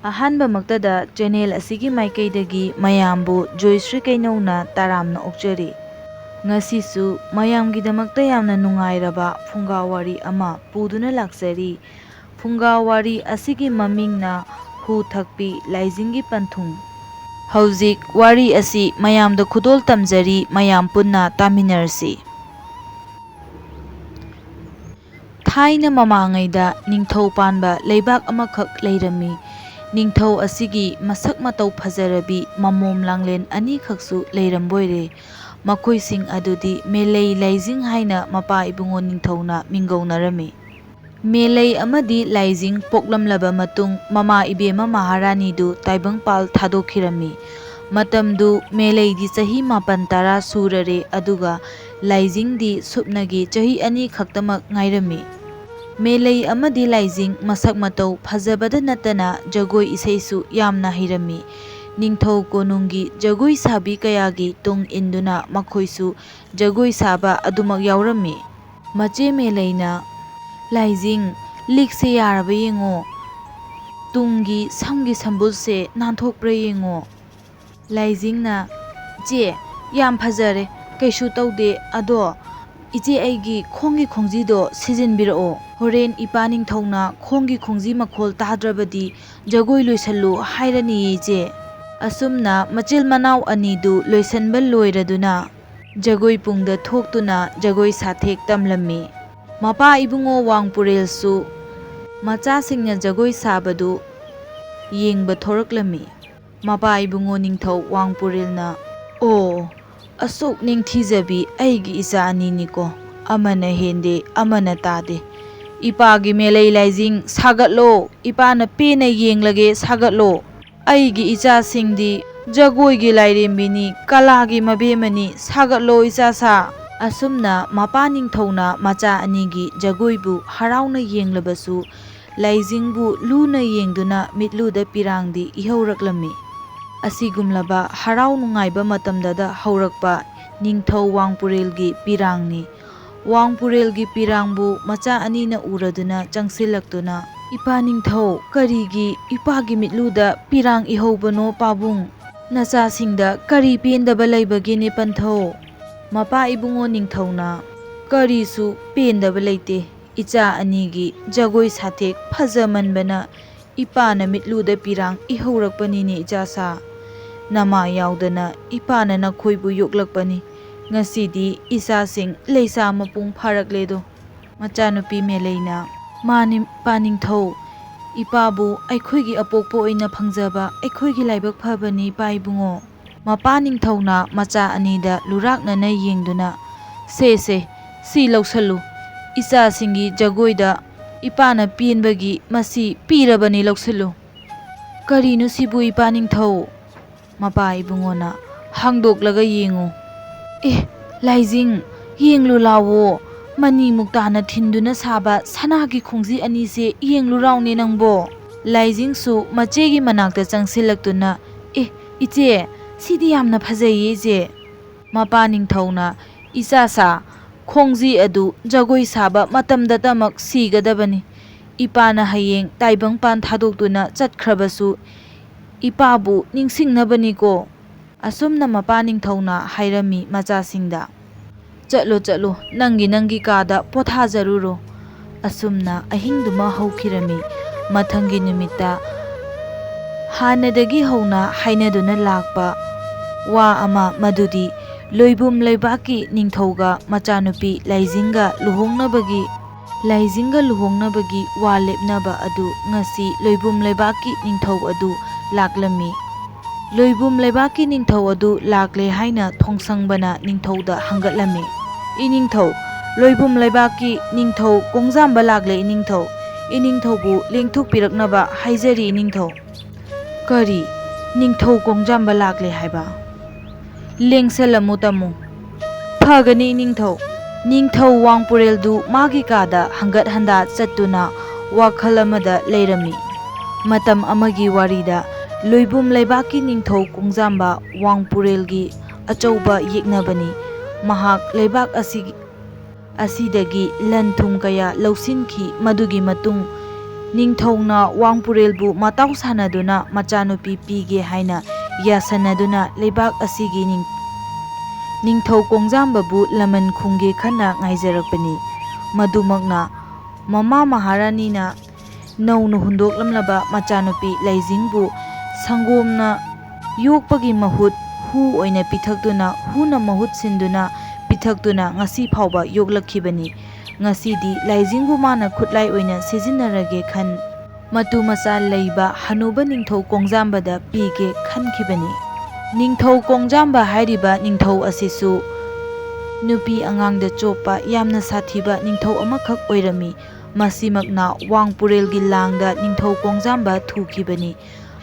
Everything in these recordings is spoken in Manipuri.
ꯑꯍꯥꯟꯕꯃꯛꯇꯗ ꯆꯦꯅꯦꯜ ꯑꯁꯤꯒꯤ ꯃꯥꯏꯀꯩꯗꯒꯤ ꯃꯌꯥꯝꯕꯨ ꯖꯣꯏꯁ꯭ꯔꯤ ꯀꯩꯅꯧꯅ ꯇꯔꯥꯝꯅ ꯑꯣꯛꯆꯔꯤ꯫ ꯉꯁꯤꯁꯨ ꯃꯌꯥꯝꯒꯤꯗꯃꯛꯇ ꯌꯥꯝꯅ ꯅꯨꯡꯉꯥꯏꯔꯕ ꯐꯨꯡꯒꯥꯋꯥꯔꯤ ꯑꯃ ꯄꯨꯗꯨꯅ ꯂꯥꯛꯆꯔꯤ꯫ ꯐꯨꯡꯒꯥꯋꯥꯔꯤ ꯑꯁꯤꯒꯤ ꯃꯃꯤꯡꯅ ꯍꯨ ꯊꯛꯄꯤ ꯂꯥꯏꯖꯤꯡꯒꯤ ꯄꯟꯊꯨꯡ꯫ ꯍꯧꯖꯤꯛ ꯋꯥꯔꯤ ꯑꯁꯤ ꯃꯌꯥꯝꯗ ꯈꯨꯗꯣꯜ ꯇꯝꯖꯔꯤ, ꯃꯌꯥꯝ ꯄꯨꯟꯅ ꯇꯥꯃꯤꯟꯅꯔꯁꯤ꯫ ꯊꯥꯏꯅ ꯃꯃꯥꯡꯉꯩꯗ ꯅꯤꯡꯊꯧ ꯄꯥꯟꯕ ꯂꯩꯕꯥꯛ ꯑꯃꯈꯛ ꯂꯩꯔꯝꯃꯤ꯫ ꯅꯤꯡꯊꯧ ꯑꯁꯤꯒꯤ ꯃꯁꯛ ꯃꯇꯧ ꯐꯖꯔꯕꯤ ꯃꯃꯣꯝ ꯂꯥꯡꯂꯦꯟ ꯑꯅꯤꯈꯛꯁꯨ ꯂꯩꯔꯝꯕꯣꯏꯔꯦ꯫ ꯃꯈꯣꯏꯁꯤꯡ ꯑꯗꯨꯗꯤ ꯃꯦꯂꯩ ꯂꯥꯏꯖꯤꯡ ꯍꯥꯏꯅ ꯃꯄꯥ ꯏꯕꯨꯡꯉꯣ ꯅꯤꯡꯊꯧꯅ ꯃꯤꯡꯒꯧꯅꯔꯝꯃꯤ꯫ ꯃꯦꯂꯩ ꯑꯃꯗꯤ ꯂꯥꯏꯖꯤꯡ ꯄꯣꯛꯂꯝꯂꯕ ꯃꯇꯨꯡ ꯃꯃꯥ ꯏꯕꯦꯝꯃ ꯃꯍꯥꯔꯥꯅꯤꯗꯨ ꯇꯥꯏꯕꯪꯄꯥꯜ ꯊꯥꯗꯣꯛꯈꯤꯔꯝꯃꯤ꯫ ꯃꯇꯝꯗꯨ ꯃꯦꯂꯩꯗꯤ ꯆꯍꯤ 9-10 ꯁꯨꯔꯔꯦ, ꯑꯗꯨꯒ ꯂꯥꯏꯖꯤꯡꯗꯤ ꯁꯨꯞꯅꯒꯤ ꯆꯍꯤ 2 ꯈꯛꯇꯃꯛ ꯉꯥꯏꯔꯝꯃꯤ꯫ ꯃꯦꯂꯩ ꯑꯃꯗꯤ ꯂꯥꯏꯖꯤꯡ ꯃꯁꯛ ꯃꯇꯧ ꯐꯖꯕꯗ ꯅꯠꯇꯅ ꯖꯒꯣꯏ ꯏꯁꯩꯁꯨ ꯌꯥꯝꯅ ꯍꯩꯔꯝꯃꯤ꯫ ꯅꯤꯡꯊꯧ ꯀꯣꯅꯨꯡꯒꯤ ꯖꯒꯣꯏ ꯁꯥꯕꯤ ꯀꯌꯥꯒꯤ ꯇꯨꯡ ꯏꯟꯗꯨꯅ ꯃꯈꯣꯏꯁꯨ ꯖꯒꯣꯏ ꯁꯥꯕ ꯑꯗꯨꯃꯛ ꯌꯥꯎꯔꯝꯃꯤ꯫ ꯃꯆꯦ ꯃꯦꯂꯩꯅ "ꯂꯥꯏꯖꯤꯡ, ꯂꯤꯛꯁꯦ ꯌꯥꯔꯕ ꯌꯦꯡꯉꯣ, ꯇꯨꯡꯒꯤ ꯁꯝꯒꯤ ꯁꯝꯕꯨꯜꯁꯦ ꯅꯥꯟꯊꯣꯛꯄ꯭ꯔꯥ ꯌꯦꯡꯉꯣ"꯫ ꯂꯥꯏꯖꯤꯡꯅ "ꯏꯆꯦ, ꯌꯥꯝ ꯐꯖꯔꯦ, ꯀꯩꯁꯨ ꯇꯧꯗꯦ, ꯑꯗꯣ ꯏꯆꯦ ꯑꯩꯒꯤ ꯈꯣꯡꯒꯤ ꯈꯣꯡꯖꯤꯗꯣ ꯁꯤꯖꯤꯟꯕꯤꯔꯛꯑꯣ, ꯍꯣꯔꯦꯟ ꯏꯄꯥ ꯅꯤꯡꯊꯧꯅ ꯈꯣꯡꯒꯤ ꯈꯣꯡꯖꯤ ꯃꯈꯣꯜ ꯇꯥꯗ꯭ꯔꯕꯗꯤ ꯖꯒꯣꯏ ꯂꯣꯏꯁꯜꯂꯨ ꯍꯥꯏꯔꯅꯤꯌꯦ ꯏꯆꯦ"꯫ ꯑꯁꯨꯝꯅ ꯃꯆꯤꯜ ꯃꯅꯥꯎ ꯑꯅꯤꯗꯨ ꯂꯣꯏꯁꯟꯕ ꯂꯣꯏꯔꯗꯨꯅ ꯖꯒꯣꯏ ꯄꯨꯡꯗ ꯊꯣꯛꯇꯨꯅ ꯖꯒꯣꯏ ꯁꯥꯊꯦꯛ ꯇꯝꯂꯝꯃꯤ꯫ ꯃꯄꯥ ꯏꯕꯨꯡꯉꯣ ꯋꯥꯡꯄꯨꯔꯦꯜꯁꯨ ꯃꯆꯥꯁꯤꯡꯅ ꯖꯒꯣꯏ ꯁꯥꯕꯗꯨ ꯌꯦꯡꯕ ꯊꯣꯔꯛꯂꯝꯃꯤ꯫ ꯃꯄꯥ ꯏꯕꯨꯡꯉꯣ ꯅꯤꯡꯊꯧ ꯋꯥꯡꯄꯨꯔꯦꯜꯅ "ꯑꯣ, ꯑꯁꯨꯛ ꯅꯤꯡꯊꯤꯖꯕꯤ ꯑꯩꯒꯤ ꯏꯆꯥ ꯑꯅꯤꯅꯤꯀꯣ, ꯑꯃꯅ ꯍꯦꯟꯗꯦ ꯑꯃꯅ ꯇꯥꯗꯦ꯫ ꯏꯄꯥꯒꯤ ꯃꯦꯂꯩ ꯂꯥꯏꯖꯤꯡ ꯁꯥꯒꯠꯂꯣ, ꯏꯄꯥꯅ ꯄꯦꯟꯅ ꯌꯦꯡꯂꯒꯦ, ꯁꯥꯒꯠꯂꯣ꯫ ꯑꯩꯒꯤ ꯏꯆꯥꯁꯤꯡꯗꯤ ꯖꯒꯣꯏꯒꯤ ꯂꯥꯏꯔꯦꯝꯕꯤꯅꯤ, ꯀꯂꯥꯒꯤ ꯃꯕꯦꯝꯃꯅꯤ, ꯁꯥꯒꯠꯂꯣ ꯏꯆꯥꯁꯥ"꯫ ꯑꯁꯨꯝꯅ ꯃꯄꯥ ꯅꯤꯡꯊꯧꯅ ꯃꯆꯥ ꯑꯅꯤꯒꯤ ꯖꯒꯣꯏꯕꯨ ꯍꯔꯥꯎꯅ ꯌꯦꯡꯂꯕꯁꯨ ꯂꯥꯏꯖꯤꯡꯕꯨ ꯂꯨꯅ ꯌꯦꯡꯗꯨꯅ ꯃꯤꯠꯂꯨꯗ ꯄꯤꯔꯥꯡꯗꯤ ꯏꯍꯧꯔꯛꯂꯝꯃꯤ꯫ ꯑꯁꯤꯒꯨꯝꯂꯕ ꯍꯔꯥꯎ ꯅꯨꯡꯉꯥꯏꯕ ꯃꯇꯝꯗꯗ ꯍꯧꯔꯛꯄ ꯅꯤꯡꯊꯧ ꯋꯥꯡꯄꯨꯔꯦꯜꯒꯤ ꯄꯤꯔꯥꯡꯅꯤ꯫ ꯋꯥꯡꯄꯨꯔꯦꯜꯒꯤ ꯄꯤꯔꯥꯡꯕꯨ ꯃꯆꯥ ꯑꯅꯤꯅ ꯎꯔꯗꯨꯅ ꯆꯪꯁꯤꯜꯂꯛꯇꯨꯅ "ꯏꯄꯥ ꯅꯤꯡꯊꯧ, ꯀꯔꯤꯒꯤ ꯏꯄꯥꯒꯤ ꯃꯤꯠꯂꯨꯗ ꯄꯤꯔꯥꯡ ꯏꯍꯧꯕꯅꯣ ꯄꯥꯕꯨꯡ? ꯅꯆꯥꯁꯤꯡꯗ ꯀꯔꯤ ꯄꯦꯟꯗꯕ ꯂꯩꯕꯒꯦꯅꯦ ꯄꯟꯊꯧ"꯫ ꯃꯄꯥ ꯏꯕꯨꯡꯉꯣ ꯅꯤꯡꯊꯧꯅ "ꯀꯔꯤꯁꯨ ꯄꯦꯟꯗꯕ ꯂꯩꯇꯦ, ꯏꯆꯥ ꯑꯅꯤꯒꯤ ꯖꯒꯣꯏ ꯁꯥꯊꯦꯛ ꯐꯖꯃꯟꯕꯅ ꯏꯄꯥꯅ ꯃꯤꯠꯂꯨꯗ ꯄꯤꯔꯥꯡ ꯏꯍꯧꯔꯛꯄꯅꯤꯅꯦ ꯏꯆꯥꯁꯥ꯫ ꯅꯃꯥ ꯌꯥꯎꯗꯅ ꯏꯄꯥꯅ ꯅꯈꯣꯏꯕꯨ ꯌꯣꯛꯂꯛꯄꯅꯤ, ꯉꯁꯤꯗꯤ ꯏꯆꯥꯁꯤꯡ ꯂꯩꯁꯥ ꯃꯄꯨꯡ ꯐꯥꯔꯛꯂꯦꯗꯣ"꯫ ꯃꯆꯥꯅꯨꯄꯤ ꯃꯦꯂꯩꯅ "ꯃꯥꯅꯤ ꯏꯄꯥ ꯅꯤꯡꯊꯧ, ꯏꯄꯥꯕꯨ ꯑꯩꯈꯣꯏꯒꯤ ꯑꯄꯣꯛꯄ ꯑꯣꯏꯅ ꯐꯪꯖꯕ ꯑꯩꯈꯣꯏꯒꯤ ꯂꯥꯏꯕꯛ ꯐꯕꯅꯤ ꯏꯄꯥ ꯏꯕꯨꯡꯉꯣ"꯫ ꯃꯄꯥ ꯅꯤꯡꯊꯧꯅ ꯃꯆꯥ ꯑꯅꯤꯗ ꯂꯨꯔꯥꯛꯅꯅ ꯌꯦꯡꯗꯨꯅ "ꯁꯦ, ꯁꯤ ꯂꯧꯁꯜꯂꯨ, ꯏꯆꯥꯁꯤꯡꯒꯤ ꯖꯒꯣꯏꯗ ꯏꯄꯥꯅ ꯄꯦꯟꯕꯒꯤ ꯃꯁꯤ ꯄꯤꯔꯕꯅꯤ, ꯂꯧꯁꯤꯜꯂꯨ"꯫ "ꯀꯔꯤꯅꯣ ꯁꯤꯕꯨ ꯏꯄꯥ ꯅꯤꯡꯊꯧ"꯫ ꯃꯄꯥ ꯏꯕꯨꯡꯉꯣꯅ ꯍꯥꯡꯗꯣꯛꯂꯒ ꯌꯦꯡꯉꯨ꯫ "ꯑꯦ ꯂꯥꯏꯖꯤꯡ, ꯌꯦꯡꯂꯨ ꯂꯥꯎꯋꯣ, ꯃꯅꯤꯃꯨꯛ ꯇꯥꯅ ꯊꯤꯟꯗꯨꯅ ꯁꯥꯕ ꯁꯅꯥꯒꯤ ꯈꯣꯡꯖꯤ ꯑꯅꯤꯁꯦ ꯌꯦꯡꯂꯨ ꯂꯥꯎꯅꯦ ꯅꯪꯕꯣ"꯫ ꯂꯥꯏꯖꯤꯡꯁꯨ ꯃꯆꯦꯒꯤ ꯃꯅꯥꯛꯇ ꯆꯪꯁꯤꯜꯂꯛꯇꯨꯅ "ꯏꯆꯦ, ꯁꯤꯗꯤ ꯌꯥꯝꯅ ꯐꯖꯩꯌꯦ ꯏꯆꯦ". ꯃꯄꯥ ꯅꯤꯡꯊꯧꯅ "ꯏꯆꯥꯁꯥ, ꯈꯣꯡꯖꯤ ꯑꯗꯨ ꯖꯒꯣꯏ ꯁꯥꯕ ꯃꯇꯝꯗꯇꯃꯛ ꯁꯤꯒꯗꯕꯅꯤ, ꯏꯄꯥꯅ ꯍꯌꯦꯡ ꯇꯥꯏꯕꯪꯄꯥꯟ ꯊꯥꯗꯣꯛꯇꯨꯅ ꯆꯠꯈ꯭ꯔꯕꯁꯨ ꯏꯄꯥꯕꯨ ꯅꯤꯡꯁꯤꯡꯅꯕꯅꯤꯀꯣ"꯫ ꯑꯁꯨꯝꯅ ꯃꯄꯥ ꯅꯤꯡꯊꯧꯅ ꯍꯥꯏꯔꯝꯃꯤ ꯃꯆꯥꯁꯤꯡꯗ꯫ "ꯆꯠꯂꯣ, ꯅꯪꯒꯤ ꯀꯥꯗ ꯄꯣꯊꯥꯖꯔꯨꯔꯣ"꯫ ꯑꯁꯨꯝꯅ ꯑꯍꯤꯡꯗꯨꯃ ꯍꯧꯈꯤꯔꯝꯃꯤ꯫ ꯃꯊꯪꯒꯤ ꯅꯨꯃꯤꯠꯇ ꯍꯥꯟꯅꯗꯒꯤ ꯍꯧꯅ ꯍꯥꯏꯅꯗꯨꯅ ꯂꯥꯛꯄ ꯋꯥ ꯑꯃ, ꯃꯗꯨꯗꯤ ꯂꯣꯏꯕꯨꯝ ꯂꯩꯕꯥꯛꯀꯤ ꯅꯤꯡꯊꯧꯒ ꯃꯆꯥꯅꯨꯄꯤ ꯂꯥꯏꯖꯤꯡꯒ ꯂꯨꯍꯣꯡꯅꯕꯒꯤ ꯋꯥ ꯂꯦꯞꯅꯕ ꯑꯗꯨ ꯉꯁꯤ ꯂꯣꯏꯕꯨꯝ ꯂꯩꯕꯥꯛꯀꯤ ꯅꯤꯡꯊꯧ ꯑꯗꯨ ꯂꯥꯛꯂꯝꯃꯤ꯫ ꯂꯣꯏꯕꯨꯝ ꯂꯩꯕꯥꯛꯀꯤ ꯅꯤꯡꯊꯧ ꯑꯗꯨ ꯂꯥꯛꯂꯦ ꯍꯥꯏꯅ ꯊꯣꯡꯁꯪꯕꯅ ꯅꯤꯡꯊꯧꯗ ꯍꯪꯒꯠꯂꯝꯃꯤ꯫ "ꯏꯅꯤꯡꯊꯧ, ꯂꯣꯏꯕꯨꯝ ꯂꯩꯕꯥꯛꯀꯤ ꯅꯤꯡꯊꯧ ꯀꯣꯡꯖꯥꯝꯕ ꯂꯥꯛꯂꯦ ꯏꯅꯤꯡꯊꯧ, ꯏꯅꯤꯡꯊꯧꯕꯨ ꯂꯦꯡꯊꯣꯛꯄꯤꯔꯛꯅꯕ ꯍꯥꯏꯖꯔꯤ ꯏꯅꯤꯡꯊꯧ"꯫ "ꯀꯔꯤ, ꯅꯤꯡꯊꯧ ꯀꯣꯡꯖꯥꯝꯕ ꯂꯥꯛꯂꯦ ꯍꯥꯏꯕ? ꯂꯦꯡꯁꯜꯂꯝꯃꯨ ꯇꯝꯃꯨ, ꯐꯒꯅꯤ ꯏꯅꯤꯡꯊꯧ"꯫ ꯅꯤꯡꯊꯧ ꯋꯥꯡꯄꯨꯔꯦꯜꯗꯨ ꯃꯥꯒꯤ ꯀꯥꯗ ꯍꯟꯒꯠ ꯍꯟꯗꯥ ꯆꯠꯇꯨꯅ ꯋꯥꯈꯜ ꯑꯃꯗ ꯂꯩꯔꯝꯃꯤ꯫ ꯃꯇꯝ ꯑꯃꯒꯤ ꯋꯥꯔꯤꯗ ꯂꯣꯏꯕꯨꯝ ꯂꯩꯕꯥꯛꯀꯤ ꯅꯤꯡꯊꯧ ꯀꯣꯡꯖꯥꯝꯕ ꯋꯥꯡꯄꯨꯔꯦꯜꯒꯤ ꯑꯆꯧꯕ ꯌꯦꯛꯅꯕꯅꯤ꯫ ꯃꯍꯥꯛ ꯂꯩꯕꯥꯛ ꯑꯁꯤꯗꯒꯤ ꯂꯟ ꯊꯨꯝ ꯀꯌꯥ ꯂꯧꯁꯤꯟꯈꯤ꯫ ꯃꯗꯨꯒꯤ ꯃꯇꯨꯡ ꯅꯤꯡꯊꯧꯅ ꯋꯥꯡꯄꯨꯔꯦꯜꯕꯨ ꯃꯇꯥꯎ ꯁꯥꯟꯅꯗꯨꯅ ꯃꯆꯥꯅꯨꯄꯤ ꯄꯤꯒꯦ ꯍꯥꯏꯅ ꯌꯥꯁꯟꯅꯗꯨꯅ ꯂꯩꯕꯥꯛ ꯑꯁꯤꯒꯤ ꯅꯤꯡꯊꯧ ꯀꯣꯡꯖꯥꯝꯕꯕꯨ ꯂꯃꯟ ꯈꯨꯝꯒꯦ ꯈꯟꯅ ꯉꯥꯏꯖꯔꯛꯄꯅꯤ꯫ ꯃꯗꯨꯃꯛꯅ ꯃꯃꯥ ꯃꯍꯥꯔꯥꯅꯤꯅ ꯅꯧꯅ ꯍꯨꯟꯗꯣꯛꯂꯝꯂꯕ ꯃꯆꯥꯅꯨꯄꯤ ꯂꯩꯖꯤꯡꯕꯨ ꯁꯪꯒꯣꯝꯅ ꯌꯣꯛꯄꯒꯤ ꯃꯍꯨꯠ ꯍꯨ ꯑꯣꯏꯅ ꯄꯤꯊꯛꯇꯨꯅ ꯍꯨꯅ ꯃꯍꯨꯠ ꯁꯤꯟꯗꯨꯅ ꯄꯤꯊꯛꯇꯨꯅ ꯉꯁꯤ ꯐꯥꯎꯕ ꯌꯣꯛꯂꯛꯈꯤꯕꯅꯤ꯫ ꯉꯁꯤꯗꯤ ꯂꯩꯖꯤꯡꯕꯨ ꯃꯥꯅ ꯈꯨꯠꯂꯥꯏ ꯑꯣꯏꯅ ꯁꯤꯖꯤꯟꯅꯔꯒꯦ ꯃꯇꯨ ꯃꯆꯥ ꯂꯩꯕ ꯍꯅꯨꯕ ꯅꯤꯡꯊꯧ ꯀꯣꯡꯖꯥꯝꯕꯗ ꯄꯤꯒꯦ ꯈꯟꯈꯤꯕꯅꯤ꯫ ꯅꯤꯡꯊꯧ ꯀꯣꯡꯖꯥꯝꯕ ꯍꯥꯏꯔꯤꯕ ꯅꯤꯡꯊꯧ ꯑꯁꯤꯁꯨ ꯅꯨꯄꯤ ꯑꯉꯥꯡꯗ ꯆꯣꯞꯄ ꯌꯥꯝꯅ ꯁꯥꯊꯤꯕ ꯅꯤꯡꯊꯧ ꯑꯃꯈꯛ ꯑꯣꯏꯔꯝꯃꯤ꯫ ꯃꯁꯤꯃꯛꯅ ꯋꯥꯡꯄꯨꯔꯦꯜꯒꯤ ꯂꯥꯡꯗ ꯅꯤꯡꯊꯧ ꯀꯣꯡꯖꯥꯝꯕ ꯊꯨꯈꯤꯕꯅꯤ꯫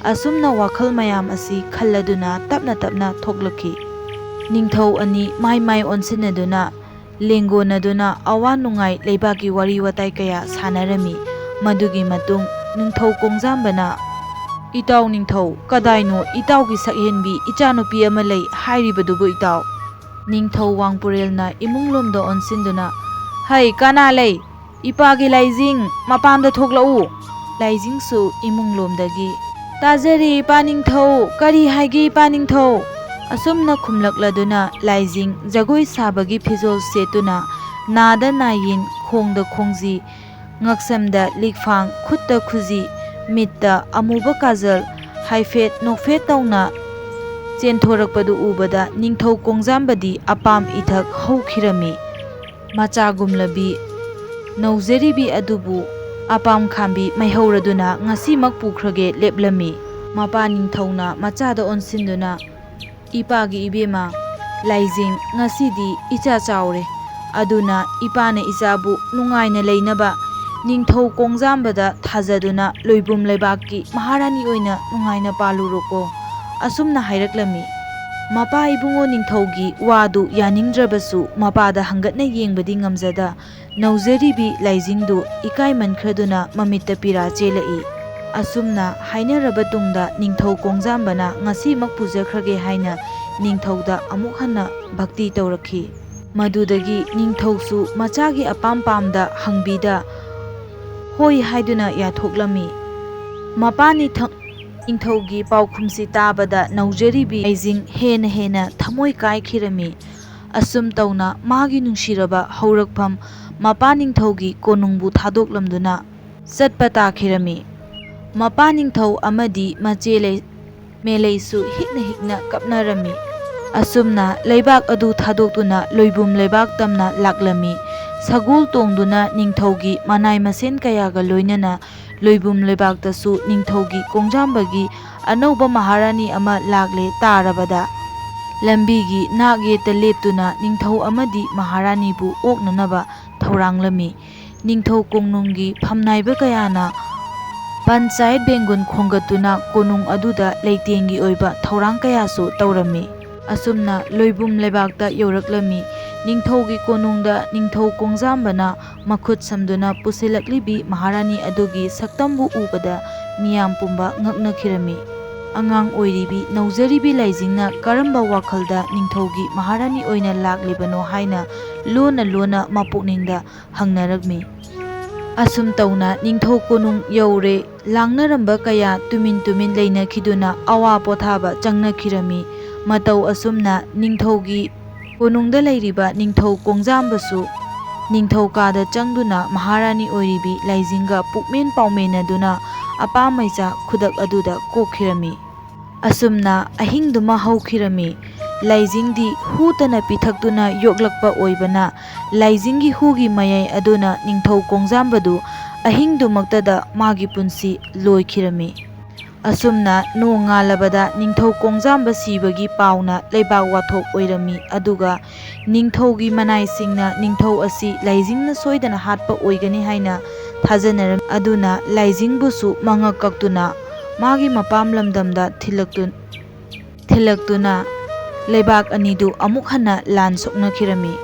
ꯑꯁꯨꯝꯅ ꯋꯥꯈꯜ ꯃꯌꯥꯝ ꯑꯁꯤ ꯈꯜꯂꯗꯨꯅ ꯇꯞꯅ ꯇꯞꯅ ꯊꯣꯛꯂꯛꯈꯤ꯫ ꯅꯤꯡꯊꯧ ꯑꯅꯤ ꯃꯥꯏ ꯃꯥꯏ ꯑꯣꯟꯁꯤꯟꯅꯗꯨꯅ ꯂꯦꯡꯒꯣꯟꯅꯗꯨꯅ ꯑꯋꯥ ꯅꯨꯡꯉꯥꯏ ꯂꯩꯕꯥꯛꯀꯤ ꯋꯥꯔꯤ ꯋꯥꯇꯥꯏ ꯀꯌꯥ ꯁꯥꯟꯅꯔꯝꯃꯤ꯫ ꯃꯗꯨꯒꯤ ꯃꯇꯨꯡ ꯅꯤꯡꯊꯧ ꯀꯣꯡꯖꯥꯝꯕꯅ "ꯏꯇꯥꯎ ꯅꯤꯡꯊꯧ, ꯀꯗꯥꯏꯅꯣ ꯏꯇꯥꯎꯒꯤ ꯁꯛꯍꯦꯟꯕꯤ ꯏꯆꯥꯅꯨꯄꯤ ꯑꯃ ꯂꯩ ꯍꯥꯏꯔꯤꯕꯗꯨꯕꯨ ꯏꯇꯥꯎ?" ꯅꯤꯡꯊꯧ ꯋꯥꯡꯄꯨꯔꯦꯜꯅ ꯏꯃꯨꯡꯂꯣꯝꯗ ꯑꯣꯟꯁꯤꯟꯗꯨꯅ "ꯍꯩ ꯀꯅꯥ ꯂꯩ? ꯏꯄꯥꯒꯤ ꯂꯩꯖꯤꯡ, ꯃꯄꯥꯟꯗ ꯊꯣꯛꯂꯛꯎ." ꯂꯩꯖꯤꯡꯁꯨ ꯏꯃꯨꯡꯂꯣꯝꯗꯒꯤ "ꯇꯥꯖꯔꯤ ꯏꯄꯥ ꯅꯤꯡꯊꯧ, ꯀꯔꯤ ꯍꯥꯏꯒꯦ ꯏꯄꯥ ꯅꯤꯡꯊꯧ?" ꯑꯁꯨꯝꯅ ꯈꯨꯝꯂꯛꯂꯗꯨꯅ ꯂꯩꯖꯤꯡ ꯖꯒꯣꯏ ꯁꯥꯕꯒꯤ ꯐꯤꯖꯣꯜ ꯁꯦꯠꯇꯨꯅ ꯅꯥꯗ ꯅꯥꯌꯤꯟ, ꯈꯣꯡꯗ ꯈꯣꯡꯖꯤ, ꯉꯛꯁꯝꯗ ꯂꯤꯛꯐꯥꯡ, ꯈꯨꯠꯇ ꯈꯨꯖꯤ, ꯃꯤꯠꯇ ꯑꯃꯨꯕ ꯀꯥꯖꯜ ꯍꯥꯏꯐꯦꯠ ꯅꯣꯛꯐꯦꯠ ꯇꯧꯅ ꯆꯦꯟꯊꯣꯔꯛꯄꯗꯨ ꯎꯕꯗ ꯅꯤꯡꯊꯧ ꯀꯣꯡꯖꯥꯝꯕꯗꯤ ꯑꯄꯥꯝ ꯏꯊꯛ ꯍꯧꯈꯤꯔꯝꯃꯤ꯫ ꯃꯆꯥꯒꯨꯝꯂꯕꯤ ꯅꯧꯖꯔꯤꯕꯤ ꯑꯗꯨꯕꯨ ꯑꯄꯥꯝ ꯈꯥꯝꯕꯤ ꯃꯩꯍꯧꯔꯗꯨꯅ ꯉꯁꯤꯃꯛ ꯄꯨꯈ꯭ꯔꯒꯦ ꯂꯦꯞꯂꯝꯃꯤ꯫ ꯃꯄꯥ ꯅꯤꯡꯊꯧꯅ ꯃꯆꯥꯗ ꯑꯣꯟꯁꯤꯟꯗꯨꯅ "ꯏꯄꯥꯒꯤ ꯏꯕꯦꯝꯃ ꯂꯩꯖꯤꯡ, ꯉꯁꯤꯗꯤ ꯏꯆꯥ ꯆꯥꯎꯔꯦ꯫ ꯑꯗꯨꯅ ꯏꯄꯥꯅ ꯏꯆꯥꯕꯨ ꯅꯨꯡꯉꯥꯏꯅ ꯂꯩꯅꯕ ꯅꯤꯡꯊꯧ ꯀꯣꯡꯖꯥꯝꯕꯗ ꯊꯥꯖꯗꯨꯅ ꯂꯣꯏꯕꯨꯝ ꯂꯩꯕꯥꯛꯀꯤ ꯃꯍꯥꯔꯥꯅꯤ ꯑꯣꯏꯅ ꯅꯨꯡꯉꯥꯏꯅ ꯄꯥꯜꯂꯨꯔꯣꯀꯣ." ꯑꯁꯨꯝꯅ ꯍꯥꯏꯔꯛꯂꯝꯃꯤ꯫ ꯃꯄꯥ ꯏꯕꯨꯡꯉꯣ ꯅꯤꯡꯊꯧꯒꯤ ꯋꯥꯗꯨ ꯌꯥꯅꯤꯡꯗ꯭ꯔꯕꯁꯨ ꯃꯄꯥꯗ ꯍꯪꯒꯠꯅ ꯌꯦꯡꯕꯗꯤ ꯉꯝꯖꯗ ꯅꯧꯖꯔꯤꯕꯤ ꯂꯩꯖꯤꯡꯗꯨ ꯏꯀꯥꯏꯃꯟꯈ꯭ꯔꯗꯨꯅ ꯃꯃꯤꯠꯇ ꯄꯤꯔꯥ ꯆꯦꯜꯂꯛꯏ꯫ ꯑꯁꯨꯝꯅ ꯍꯥꯏꯅꯔꯕ ꯇꯨꯡꯗ ꯅꯤꯡꯊꯧ ꯀꯣꯡꯖꯥꯝꯕꯅ ꯉꯁꯤꯃꯛ ꯄꯨꯖꯈ꯭ꯔꯒꯦ ꯍꯥꯏꯅ ꯅꯤꯡꯊꯧꯗ ꯑꯃꯨꯛ ꯍꯟꯅ ꯚꯛꯇꯤ ꯇꯧꯔꯛꯈꯤ꯫ ꯃꯗꯨꯗꯒꯤ ꯅꯤꯡꯊꯧꯁꯨ ꯃꯆꯥꯒꯤ ꯑꯄꯥꯝ ꯄꯥꯝꯗ ꯍꯪꯕꯤꯗ ꯍꯣꯏ ꯍꯥꯏꯗꯨꯅ ꯌꯥꯊꯣꯛꯂꯝꯃꯤ꯫ ꯃꯄꯥ ꯅꯤꯡꯊꯧꯒꯤ ꯄꯥꯎꯈꯨꯝꯁꯤ ꯇꯥꯕꯗ ꯅꯧꯖꯔꯤꯕꯤ ꯂꯩꯖꯤꯡ ꯍꯦꯟꯅ ꯍꯦꯟꯅ ꯊꯃꯣꯏ ꯀꯥꯏꯈꯤꯔꯝꯃꯤ꯫ ꯑꯁꯨꯝ ꯇꯧꯅ ꯃꯥꯒꯤ ꯅꯨꯡꯁꯤꯔꯕ ꯍꯧꯔꯛꯐꯝ ꯃꯄꯥ ꯅꯤꯡꯊꯧꯒꯤ ꯀꯣꯅꯨꯡꯕꯨ ꯊꯥꯗꯣꯛꯂꯝꯗꯨꯅ ꯆꯠꯄ ꯇꯥꯈꯤꯔꯝꯃꯤ꯫ ꯃꯄꯥ ꯅꯤꯡꯊꯧ ꯑꯃꯗꯤ ꯃꯆꯦ ꯃꯦꯂꯩꯁꯨ ꯍꯤꯛꯅ ꯍꯤꯛꯅ ꯀꯞꯅꯔꯝꯃꯤ꯫ ꯑꯁꯨꯝꯅ ꯂꯩꯕꯥꯛ ꯑꯗꯨ ꯊꯥꯗꯣꯛꯇꯨꯅ ꯂꯣꯏꯕꯨꯝ ꯂꯩꯕꯥꯛ ꯇꯝꯅ ꯂꯥꯛꯂꯝꯃꯤ꯫ ꯁꯒꯣꯜ ꯇꯣꯡꯗꯨꯅ ꯅꯤꯡꯊꯧꯒꯤ ꯃꯅꯥꯏ ꯃꯁꯦꯟ ꯀꯌꯥꯒ ꯂꯣꯏꯅꯅ ꯂꯣꯏꯕꯨꯝ ꯂꯩꯕꯥꯛꯇꯁꯨ ꯅꯤꯡꯊꯧꯒꯤ ꯀꯣꯡꯖꯥꯝꯕꯒꯤ ꯑꯅꯧꯕ ꯃꯍꯥꯔꯥꯅꯤ ꯑꯃ ꯂꯥꯛꯂꯦ ꯇꯥꯔꯕꯗ ꯂꯝꯕꯤꯒꯤ ꯅꯥꯛ ꯌꯦꯠꯇ ꯂꯦꯞꯇꯨꯅ ꯅꯤꯡꯊꯧ ꯑꯃꯗꯤ ꯃꯍꯥꯔꯥꯅꯤꯕꯨ ꯑꯣꯛꯅꯅꯕ ꯊꯧꯔꯥꯡꯂꯝꯃꯤ꯫ ꯅꯤꯡꯊꯧ ꯀꯣꯅꯨꯡꯒꯤ ꯐꯝꯅꯥꯏꯕ ꯀꯌꯥꯅ ꯄꯟꯆꯥꯌꯠ ꯕꯦꯡꯒꯨꯟ ꯈꯣꯝꯒꯠꯇꯨꯅ ꯀꯣꯅꯨꯡ ꯑꯗꯨꯗ ꯂꯩꯇꯦꯡꯒꯤ ꯑꯣꯏꯕ ꯊꯧꯔꯥꯡ ꯀꯌꯥꯁꯨ ꯇꯧꯔꯝꯃꯤ꯫ ꯑꯁꯨꯝꯅ ꯂꯣꯏꯕꯨꯝ ꯂꯩꯕꯥꯛꯇ ꯌꯧꯔꯛꯂꯝꯃꯤ꯫ ꯅꯤꯡꯊꯧꯒꯤ ꯀꯣꯅꯨꯡꯗ ꯅꯤꯡꯊꯧ ꯀꯣꯡꯖꯥꯝꯕꯅ ꯃꯈꯨꯠ ꯁꯝꯗꯨꯅ ꯄꯨꯁꯤꯜꯂꯛꯂꯤꯕꯤ ꯃꯍꯥꯔꯥꯅꯤ ꯑꯗꯨꯒꯤ ꯁꯛꯇꯝꯕꯨ ꯎꯕꯗ ꯃꯤꯌꯥꯝ ꯄꯨꯝꯕ ꯉꯛꯅꯈꯤꯔꯝꯃꯤ꯫ ꯑꯉꯥꯡ ꯑꯣꯏꯔꯤꯕꯤ ꯅꯧꯖꯔꯤꯕꯤ ꯂꯩꯖꯤꯡꯅ ꯀꯔꯝꯕ ꯋꯥꯈꯜꯗ ꯅꯤꯡꯊꯧꯒꯤ ꯃꯍꯥꯔꯥꯅꯤ ꯑꯣꯏꯅ ꯂꯥꯛꯂꯤꯕꯅꯣ ꯍꯥꯏꯅ ꯂꯣꯟꯅ ꯂꯣꯟꯅ ꯃꯄꯨꯛꯅꯤꯡꯗ ꯍꯪꯅꯔꯝꯃꯤ꯫ ꯑꯁꯨꯝ ꯇꯧꯅ ꯅꯤꯡꯊꯧ ꯀꯣꯅꯨꯡ ꯌꯧꯔꯦ ꯂꯥꯡꯅꯔꯝꯕ ꯀꯌꯥ ꯇꯨꯃꯤꯟ ꯇꯨꯃꯤꯟ ꯂꯩꯅꯈꯤꯗꯨꯅ ꯑꯋꯥ ꯄꯣꯊꯥꯕ ꯆꯪꯅꯈꯤꯔꯝꯃꯤ꯫ ꯃꯇꯧ ꯑꯁꯨꯝꯅ ꯅꯤꯡꯊꯧꯒꯤ ꯀꯣꯅꯨꯡꯗ ꯂꯩꯔꯤꯕ ꯅꯤꯡꯊꯧ ꯀꯣꯡꯖꯥꯝꯕꯁꯨ ꯅꯤꯡꯊꯧꯀꯥꯗ ꯆꯪꯗꯨꯅ ꯃꯍꯥꯔꯥꯅꯤ ꯑꯣꯏꯔꯤꯕꯤ ꯂꯩꯖꯤꯡꯒ ꯄꯨꯛꯃꯦꯟ ꯄꯥꯎꯃꯦꯟꯅꯗꯨꯅ ꯑꯄꯥꯝ-ꯃꯩꯆꯥ ꯈꯨꯗꯛ ꯑꯗꯨꯗ ꯀꯣꯛꯈꯤꯔꯝꯃꯤ꯫ ꯑꯁꯨꯝꯅ ꯑꯍꯤꯡꯗꯨꯃ ꯍꯧꯈꯤꯔꯝꯃꯤ꯫ ꯂꯩꯖꯤꯡꯗꯤ ꯍꯨꯇꯅ ꯄꯤꯊꯛꯇꯨꯅ ꯌꯣꯛꯂꯛꯄ ꯑꯣꯏꯕꯅ ꯂꯩꯖꯤꯡꯒꯤ ꯍꯨꯒꯤ ꯃꯌꯩ ꯑꯗꯨꯅ ꯅꯤꯡꯊꯧ ꯀꯣꯡꯖꯥꯝꯕꯗꯨ ꯑꯍꯤꯡꯗꯨꯃꯛꯇꯗ ꯃꯥꯒꯤ ꯄꯨꯟꯁꯤ ꯂꯣꯏꯈꯤꯔꯝꯃꯤ꯫ ꯑꯁꯨꯝꯅ ꯅꯣꯡ ꯉꯥꯜꯂꯕꯗ ꯅꯤꯡꯊꯧ ꯀꯣꯡꯖꯥꯝꯕ ꯁꯤꯕꯒꯤ ꯄꯥꯎꯅ ꯂꯩꯕꯥꯛ ꯋꯥꯊꯣꯛ ꯑꯣꯏꯔꯝꯃꯤ꯫ ꯑꯗꯨꯒ ꯅꯤꯡꯊꯧꯒꯤ ꯃꯅꯥꯏꯁꯤꯡꯅ ꯅꯤꯡꯊꯧ ꯑꯁꯤ ꯂꯩꯖꯤꯡꯅ ꯁꯣꯏꯗꯅ ꯍꯥꯠꯄ ꯑꯣꯏꯒꯅꯤ ꯍꯥꯏꯅ ꯊꯥꯖꯅꯔꯝꯃꯤ꯫ ꯑꯗꯨꯅ ꯂꯩꯖꯤꯡꯕꯨꯁꯨ ꯃꯉꯛ ꯀꯛꯇꯨꯅ ꯃꯥꯒꯤ ꯃꯄꯥꯝ ꯂꯝꯗꯝꯗ ꯊꯤꯜꯂꯛꯇꯨꯅ ꯂꯩꯕꯥꯛ ꯑꯅꯤꯗꯨ ꯑꯃꯨꯛ ꯍꯟꯅ ꯂꯥꯟ ꯁꯣꯛꯅꯈꯤꯔꯝꯃꯤ꯫